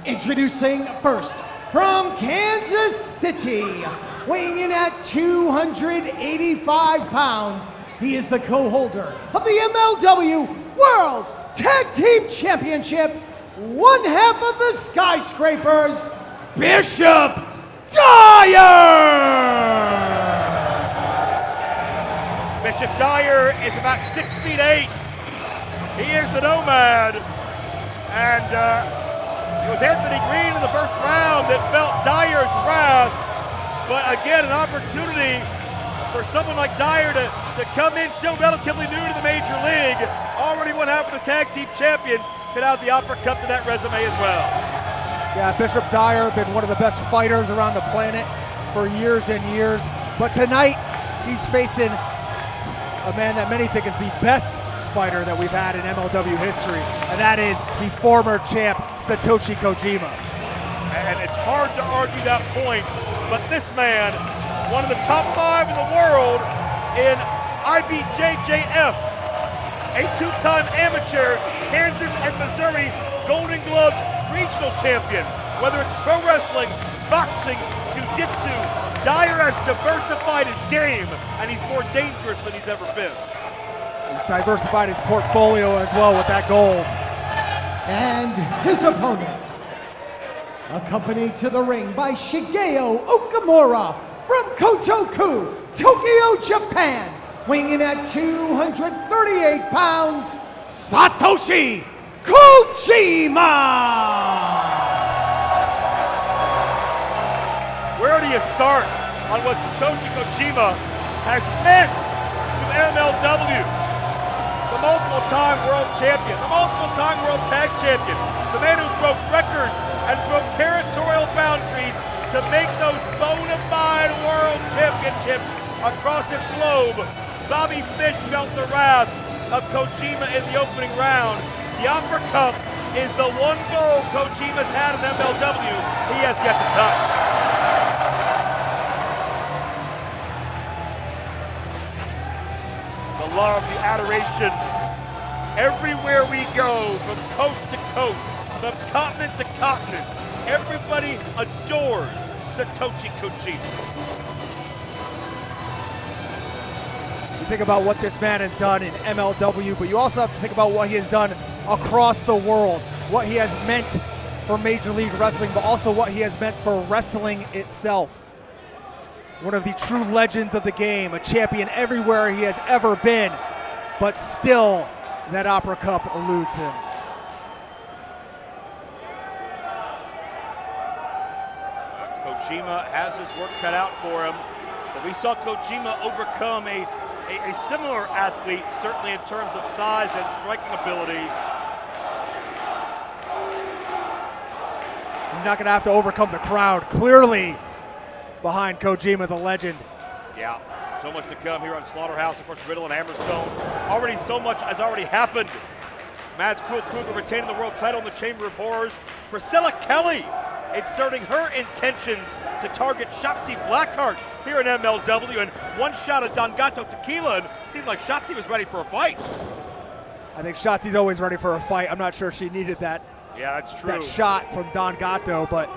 Introducing first, from Kansas City, weighing in at 285 pounds, he is the co-holder of the MLW World Tag Team Championship, one half of the Skyscrapers, Bishop Dyer! Bishop Dyer is about 6'8". He is the Nomad, and it was Anthony Green in the first round that felt Dyer's wrath, but again, an opportunity for someone like Dyer to come in still relatively new to the major league, already won half of the tag team champions, could have the uppercut to that resume as well. Yeah, Bishop Dyer, been one of the best fighters around the planet for years and years, but tonight he's facing a man that many think is the best fighter that we've had in MLW history, and that is the former champ, Satoshi Kojima. And it's hard to argue that point, but this man, one of the top 5 in the world in IBJJF, a 2-time amateur, Kansas and Missouri Golden Gloves regional champion. Whether it's pro wrestling, boxing, jiu-jitsu, Dyer has diversified his game, and he's more dangerous than he's ever been. He's diversified his portfolio as well with that gold. And his opponent, accompanied to the ring by Shigeo Okamura from Kotoku, Tokyo, Japan, weighing in at 238 pounds, Satoshi Kojima! Where do you start on what Satoshi Kojima has meant to MLW? The multiple-time world champion, the multiple-time world tag champion, the man who broke records and broke territorial boundaries to make those bona fide world championships across this globe. Bobby Fish felt the wrath of Kojima in the opening round. The uppercut is the one goal Kojima's had in MLW he has yet to touch. The love, the adoration, everywhere we go, from coast to coast, from continent to continent, everybody adores Satoshi Kojima. You think about what this man has done in MLW, but you also have to think about what he has done across the world, what he has meant for Major League Wrestling, but also what he has meant for wrestling itself. One of the true legends of the game, a champion everywhere he has ever been, but still that Opera Cup eludes him. Kojima has his work cut out for him, but we saw Kojima overcome a similar athlete, certainly in terms of size and striking ability. He's not going to have to overcome the crowd, clearly behind Kojima, the legend. Yeah, so much to come here on Slaughterhouse, of course, Riddle and Hammerstone. Already so much has already happened. Mads Kruger retaining the world title in the Chamber of Horrors. Priscilla Kelly inserting her intentions to target Shotzi Blackheart here in MLW, and one shot of Don Gato Tequila, and it seemed like Shotzi was ready for a fight. I think Shotzi's always ready for a fight. I'm not sure she needed that. Yeah, that's true. That shot from Don Gato, but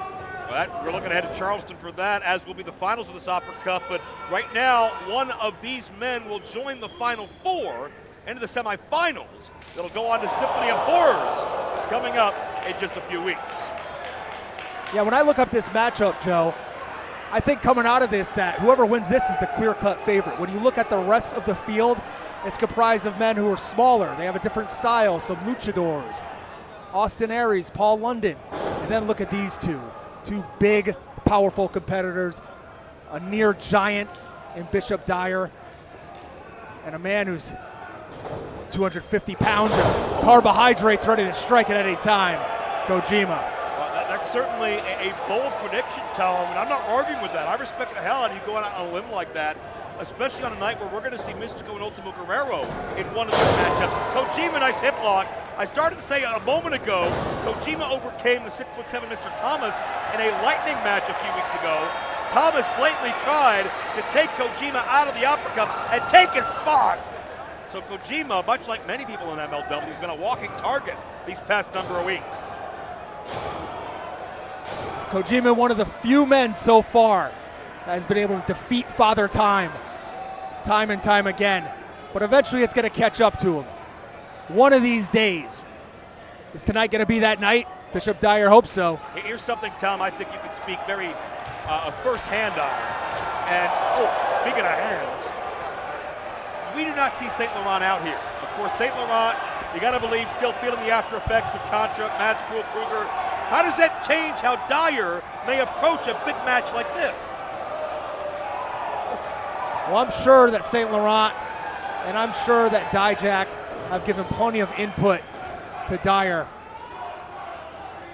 we're looking ahead to Charleston for that, as will be the finals of this Opera Cup. But right now, one of these men will join the Final Four into the semifinals. That'll go on to Symphony of Horrors coming up in just a few weeks. Yeah, when I look up this matchup, Joe, I think coming out of this that whoever wins this is the clear-cut favorite. When you look at the rest of the field, it's comprised of men who are smaller. They have a different style, some luchadors. Austin Aries, Paul London. And then look at these two big, powerful competitors, a near giant in Bishop Dyer, and a man who's 250 pounds of carbohydrates ready to strike at any time, Kojima. That's certainly a bold prediction, Tom, and I'm not arguing with that. I respect the hell out of you going out on a limb like that, especially on a night where we're going to see Mystico and Ultimo Guerrero in one of these matchups. Kojima, nice hip lock. I started to say a moment ago, Kojima overcame the 6'7" Mr. Thomas in a lightning match a few weeks ago. Thomas blatantly tried to take Kojima out of the Opera Cup and take his spot. So Kojima, much like many people in MLW, has been a walking target these past number of weeks. Kojima, one of the few men so far that has been able to defeat Father Time and time again. But eventually it's going to catch up to him. One of these days. Is tonight going to be that night? Bishop Dyer hopes so. Here's something, Tom, I think you can speak very firsthand on. And, speaking of hands, we do not see St. Laurent out here. Of course, St. Laurent, you got to believe, still feeling the after effects of Contra, Mads Kruger. How does that change how Dyer may approach a big match like this? Well, I'm sure that St. Laurent and I'm sure that Dijak have given plenty of input to Dyer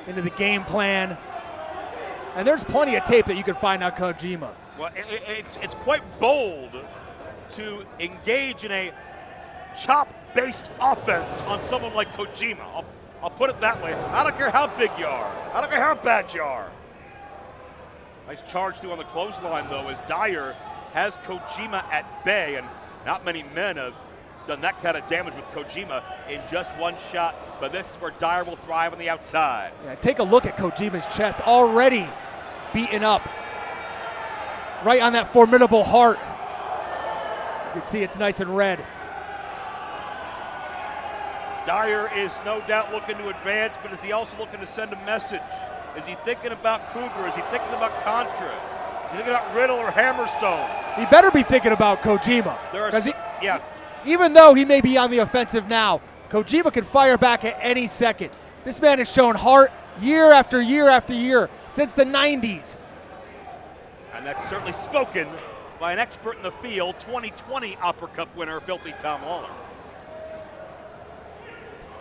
into the game plan. And there's plenty of tape that you can find on Kojima. Well, it's quite bold to engage in a chop-based offense on someone like Kojima. I'll put it that way. I don't care how big you are. I don't care how bad you are. Nice charge through on the clothesline, though, as Dyer has Kojima at bay, and not many men have done that kind of damage with Kojima in just one shot, but this is where Dyer will thrive on the outside. Yeah, take a look at Kojima's chest, already beaten up. Right on that formidable heart. You can see it's nice and red. Dyer is no doubt looking to advance, but is he also looking to send a message? Is he thinking about Kruger? Is he thinking about Contra? Is he thinking about Riddle or Hammerstone? He better be thinking about Kojima. Yeah. Even though he may be on the offensive now, Kojima can fire back at any second. This man has shown heart year after year after year since the 90s. And that's certainly spoken by an expert in the field, 2020 Opera Cup winner, Filthy Tom Lawler.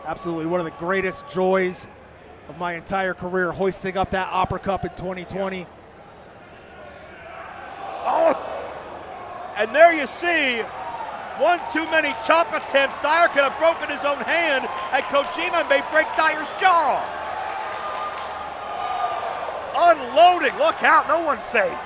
Absolutely one of the greatest joys of my entire career, hoisting up that Opera Cup in 2020. Oh, and there you see, one too many chop attempts. Dyer could have broken his own hand, and Kojima may break Dyer's jaw. Unloading, look out, no one's safe.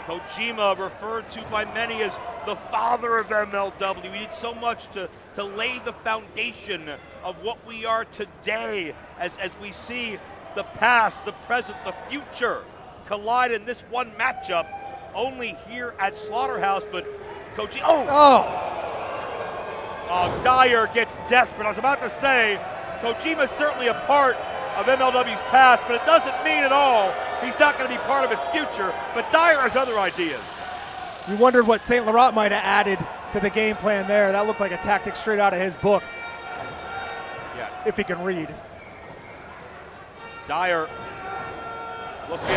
Kojima, referred to by many as the father of MLW. He did so much to lay the foundation of what we are today as we see the past, the present, the future collide in this one matchup only here at Slaughterhouse. But Kojima, Dyer gets desperate. I was about to say, Kojima's certainly a part of MLW's past, but it doesn't mean at all he's not going to be part of its future. But Dyer has other ideas. You wondered what St. Laurent might have added to the game plan there. That looked like a tactic straight out of his book. Yeah. If he can read. Dyer looking,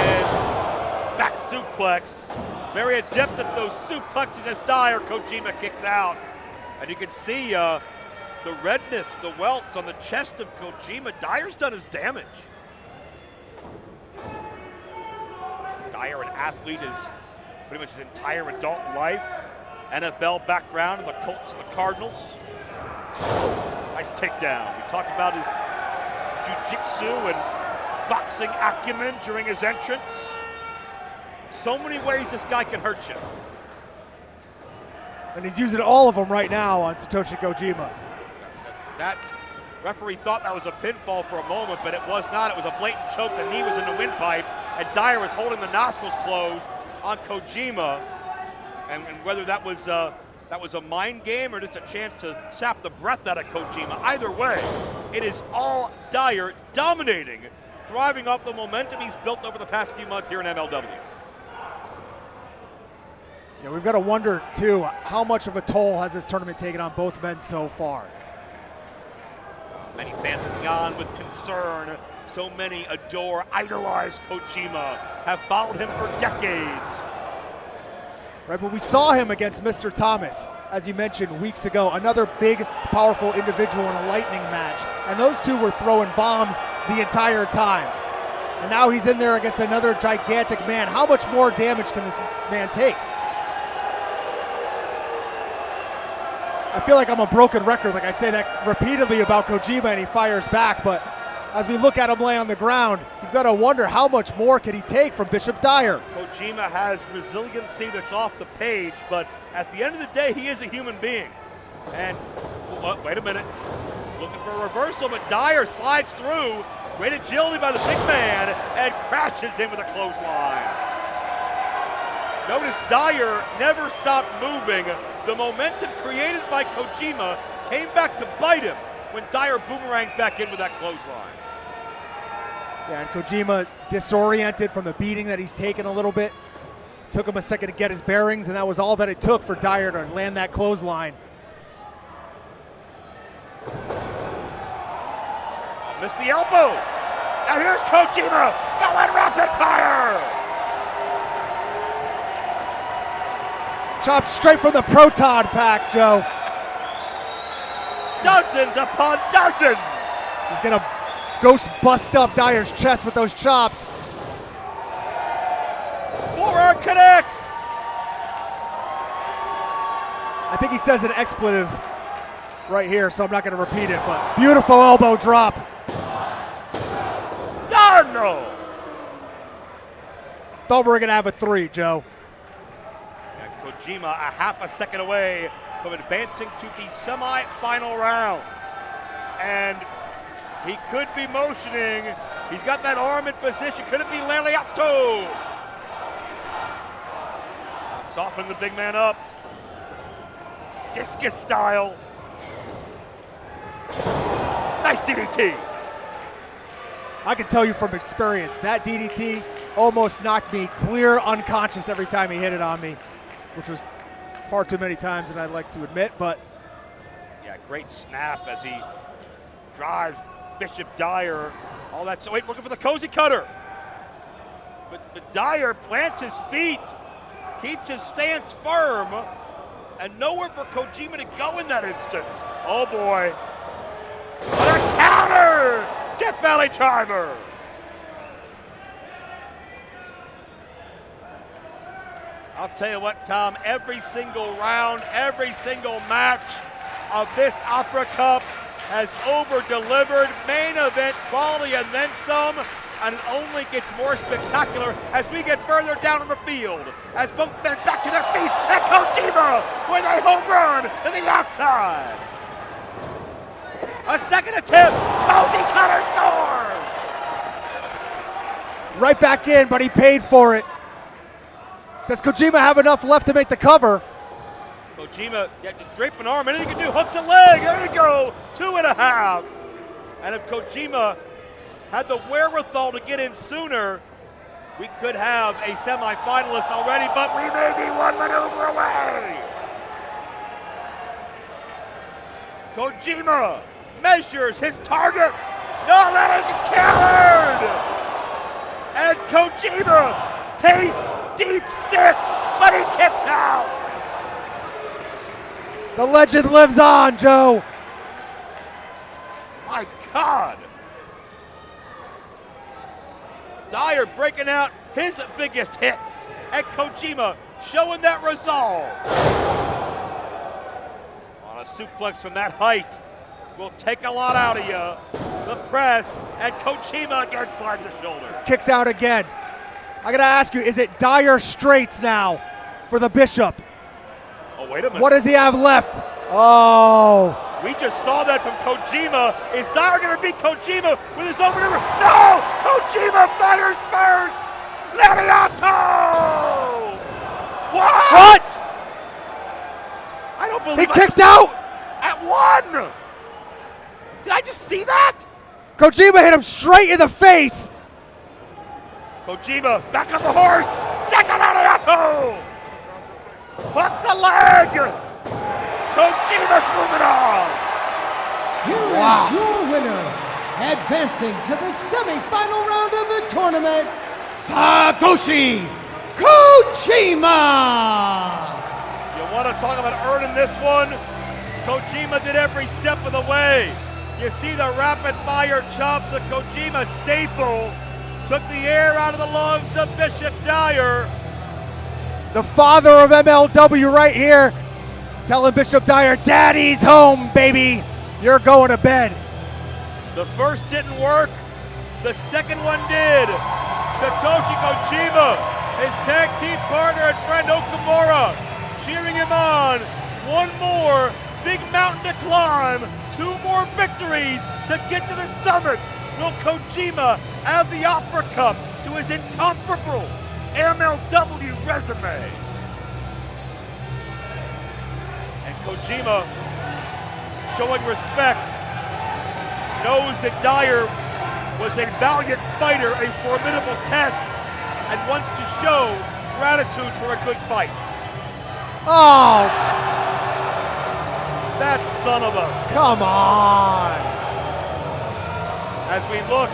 back suplex. Very adept at those suplexes as Dyer. Kojima kicks out. And you can see the redness, the welts on the chest of Kojima. Dyer's done his damage. Dyer, an athlete, is pretty much his entire adult life. NFL background in the Colts and the Cardinals. Nice takedown. We talked about his jiu-jitsu and boxing acumen during his entrance. So many ways this guy can hurt you. And he's using all of them right now on Satoshi Kojima. That referee thought that was a pinfall for a moment, but it was not. It was a blatant choke. The knee was in the windpipe, and Dyer was holding the nostrils closed on Kojima. And whether that was a mind game or just a chance to sap the breath out of Kojima, either way, it is all Dyer dominating, thriving off the momentum he's built over the past few months here in MLW. Yeah, we've got to wonder, too, how much of a toll has this tournament taken on both men so far? Many fans looking on with concern. So many adore, idolize Kojima, have followed him for decades. Right, but we saw him against Mr. Thomas, as you mentioned, weeks ago. Another big, powerful individual in a lightning match. And those two were throwing bombs the entire time. And now he's in there against another gigantic man. How much more damage can this man take? I feel like I'm a broken record, like I say that repeatedly about Kojima, and he fires back, but as we look at him lay on the ground, you've got to wonder how much more can he take from Bishop Dyer. Kojima has resiliency that's off the page, but at the end of the day, he is a human being. And, wait a minute. Looking for a reversal, but Dyer slides through. Great agility by the big man and crashes in with a clothesline. Notice Dyer never stopped moving. The momentum created by Kojima came back to bite him when Dyer boomeranged back in with that clothesline. Yeah, and Kojima disoriented from the beating that he's taken a little bit. Took him a second to get his bearings, and that was all that it took for Dyer to land that clothesline. Missed the elbow. And here's Kojima going rapid fire. Chopped straight from the Proton Pack, Joe. Dozens upon dozens. He's gonna ghost bust up Dyer's chest with those chops. Forearm connects. I think he says an expletive right here, so I'm not gonna repeat it, but beautiful elbow drop. Darno. Thought we were gonna have a 3, Joe. And Kojima a half a second away from advancing to the semi-final round. And he could be motioning. He's got that arm in position. Could it be Leliato? Soften the big man up. Discus style. Nice DDT. I can tell you from experience, that DDT almost knocked me clear unconscious every time he hit it on me, which was far too many times than I'd like to admit, but. Yeah, great snap as he drives Bishop Dyer. All that, so wait, looking for the cozy cutter. But Dyer plants his feet, keeps his stance firm, and nowhere for Kojima to go in that instance. Oh boy. What a counter! Death Valley Charmer. I'll tell you what, Tom, every single round, every single match of this Opera Cup has over-delivered. Main event quality and then some, and it only gets more spectacular as we get further down on the field. As both men back to their feet, and Kojima with a home run to the outside. A second attempt, Cozy Cutter scores! Right back in, but he paid for it. Does Kojima have enough left to make the cover? Kojima, yeah, just drape an arm, anything he can do, hooks a leg, there you go, 2.5. And if Kojima had the wherewithal to get in sooner, we could have a semifinalist already, but we may be one maneuver away. Kojima measures his target, not letting it carried. And Kojima tastes deep 6, but he kicks out. The legend lives on, Joe. My God. Dyer breaking out his biggest hits, and Kojima showing that resolve. On a suplex from that height will take a lot out of you. The press, and Kojima again slides his shoulder. Kicks out again. I gotta ask you, is it Dyer straights now for the Bishop? Oh, wait a minute. What does he have left? Oh. We just saw that from Kojima. Is Dyer gonna beat Kojima with his own maneuver? No! Kojima fires first! Lariato! What? I don't believe He kicked out! At 1! Did I just see that? Kojima hit him straight in the face! Kojima back on the horse! Second Lariato! Hooks the leg! Kojima's moving on! Here is your winner, advancing to the semifinal round of the tournament, Satoshi Kojima! You want to talk about earning this one? Kojima did every step of the way. You see the rapid fire chops of Kojima staple. Took the air out of the lungs of Bishop Dyer. The father of MLW right here, telling Bishop Dyer, Daddy's home, baby. You're going to bed. The first didn't work. The second one did. Satoshi Kojima, his tag team partner and friend Okamura, cheering him on. One more big mountain to climb 2 more victories to get to the summit. Will Kojima add the Opera Cup to his incomparable MLW resume? And Kojima, showing respect, knows that Dyer was a valiant fighter, a formidable test, and wants to show gratitude for a good fight. Oh, That son of a... come on. As we look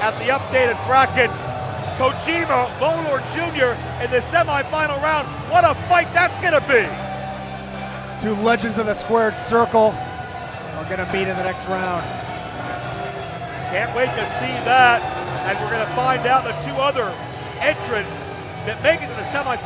at the updated brackets, Kojima, Lone Lord Jr. in the semifinal round. What a fight that's gonna be! 2 legends of the squared circle are gonna meet in the next round. Can't wait to see that, and we're gonna find out the 2 other entrants that make it to the semifinal.